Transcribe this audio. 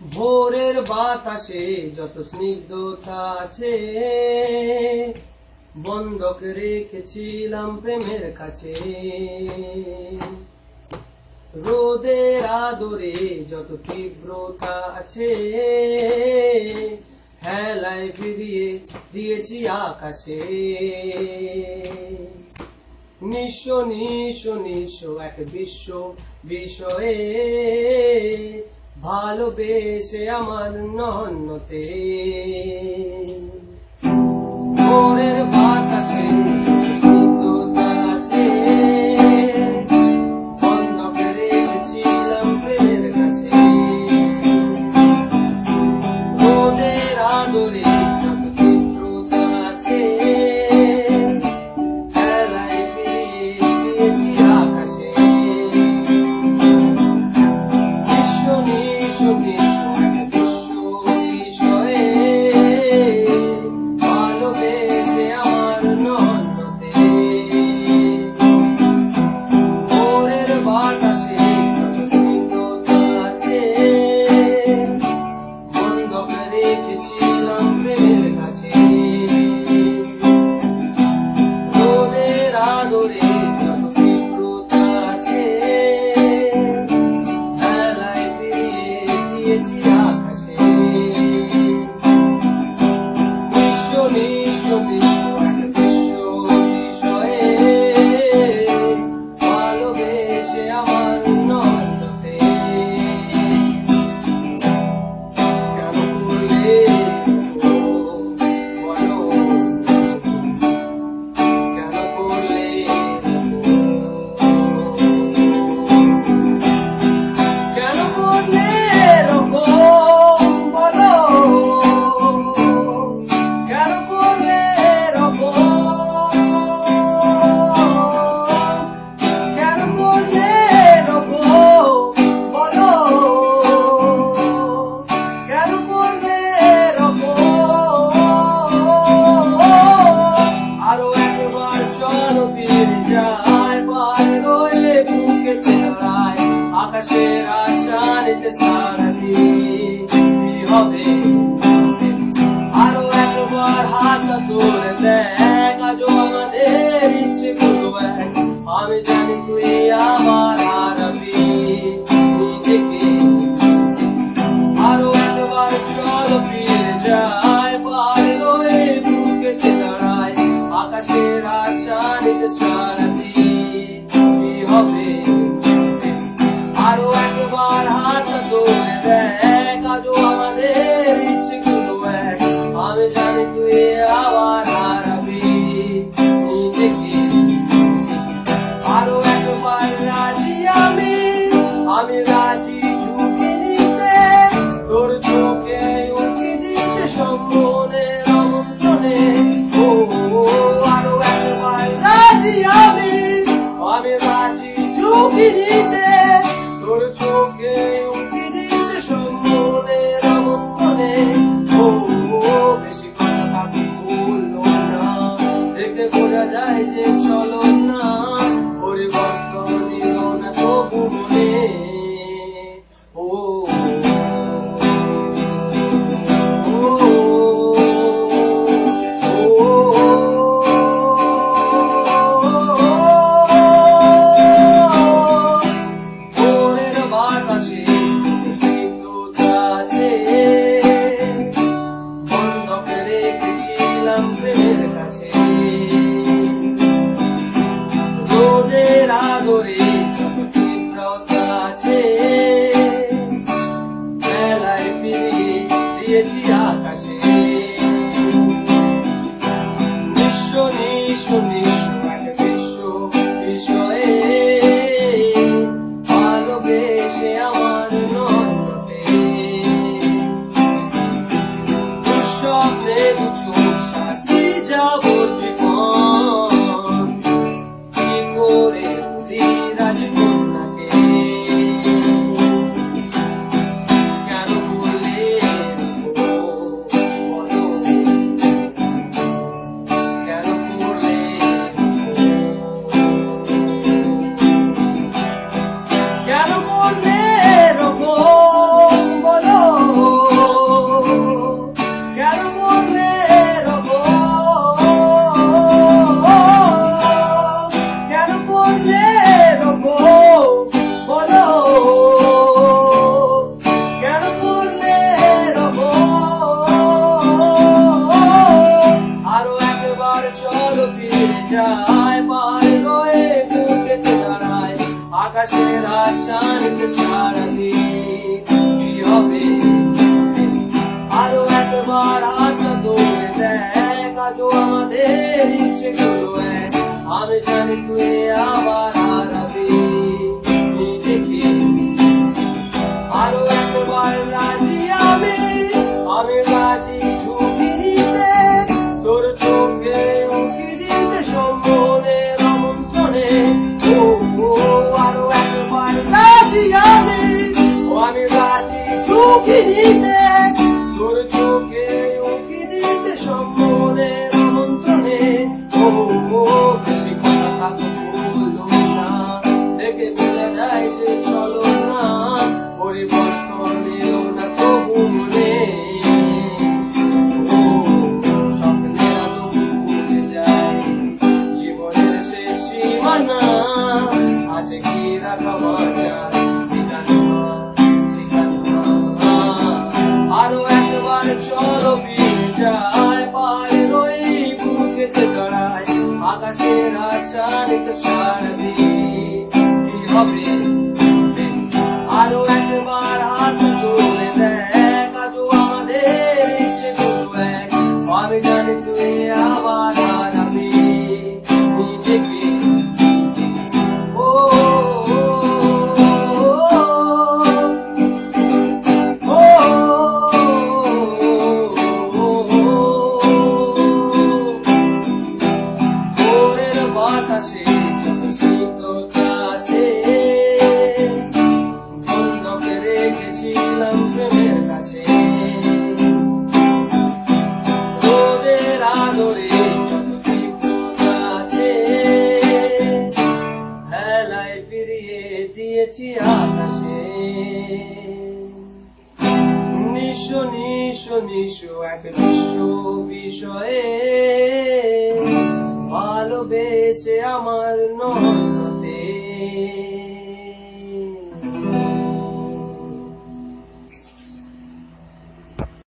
ভোরের বাতাসে যত স্নিগ্ধতা আছে, বন্ধক রেখেছিলাম প্রেমের কাছে। রোদের আদরে যত তীব্রতা আছে, হেলায় ফিরিয়ে দিয়েছি আকাশে। নিঃস্ব নিঃস্ব নিঃস্ব এক বিশ্ব বিষয়ে, ভালোবেসে আমার নহন্যতে। ভোরের বাতাসে স্নিগ্ধতা আছে, বন্ধক রেখেছিলাম প্রেমের কাছে। রোদের আদরে যত তীব্রতা আছে, হেলায় ফিরিয়ে দিয়েছি আকাশে। আকাশের আচারিতে সারাদিন হবে, আরো একবার হাত ধরে দেখ, আজও আমাদের ইচ্ছে গুলো এক। আমি জানি তুই আমার হারাবি নিজেকে, আরো একবার চল ফিরে যায়, পারে রয়ে বুকেতে দাঁড়ায়। আকাশের আচারিতে সারাদিন হবে, আরো একবার হাত ধরে দেখ, আজও আমাদের ইচ্ছে গুলো এক। আমি জানি তুই আবার হারাবি নিজেকে, আরো একবার রাজি আমি রাজি ঝুঁকি দিতে, তোর চোখে উঁকি দিতে সম্মনের আমন্ত্রণে। ও আরো একবার রাজি আমি রাজি ঝুঁকি দিতে, তোর চোখে উঁকি দিতে সম্মনের আমন্ত্রণে। ও বেশি কথা কাকু বললো না, দেখে বোঝা যায় যে চলো না, পরিবর্তন নিল না তবু মনে। ও রোদের আদরে যত তীব্রতা আছে, বেলায় ফিরিয়ে দিয়েছি আকাশে। নিঃস্ব নিঃস্ব নিঃস্ব এক বিশ্ব বিষয়ে, ভালোবেসে আমার নহন্যতে। দুঃস্বপ্নে দুচোখ শাস্তি যাব জীবন, কি করে আকাশের আচ্ছানিত সারাদিন কি হবে আরো একবার হাতটা ধরে দেখ আজও আমাদের ইচ্ছেগুলো এক আমি জানি তুই আবার হারাবি নিজেকে আরো একবার রাজি আমি রাজি ঝুঁকি নিতে তোর চোখে উঁকি দিতে সম্মনের আমন্ত্রণে ও আরো একবার রাজি আমি রাজি ঝুঁকি নিতে তোর চোখে উঁকি দিতে সম্মনের আমন্ত্রণে ও বেশি কথা বললো না দেখে বোঝা যায় যে চলো না পরিবর্তন এলো না তবু মনে স্বপ্নেরা তবু ভুলে যায় জীবনের শেষ সীমানা আছে কি রাখা বাঁচার আরো একবার চলো ফিরে যায় পাড়ের ওই বুকেতে দাঁড়ায় আকাশের আচ্ছানিত সারাদিন কি হবে আরো একবার হাত ধরে দেখ আজও আমাদের ইচ্ছেগুলো এক আমি জানি তুই আবার হারাবি নিজেকে বাতাসে যত শীতলতা আছে বন্ধকে রেখেছিলাম প্রেমের কাছে রোদের আলোরে যত তীব্রতা আছে হেলায় ফিরিয়ে দিয়েছি আকাশে নিঃস্ব নিঃস্ব নিঃস্ব এক বিশ্ব বিষয়ে ভালোবেসে আমার নয়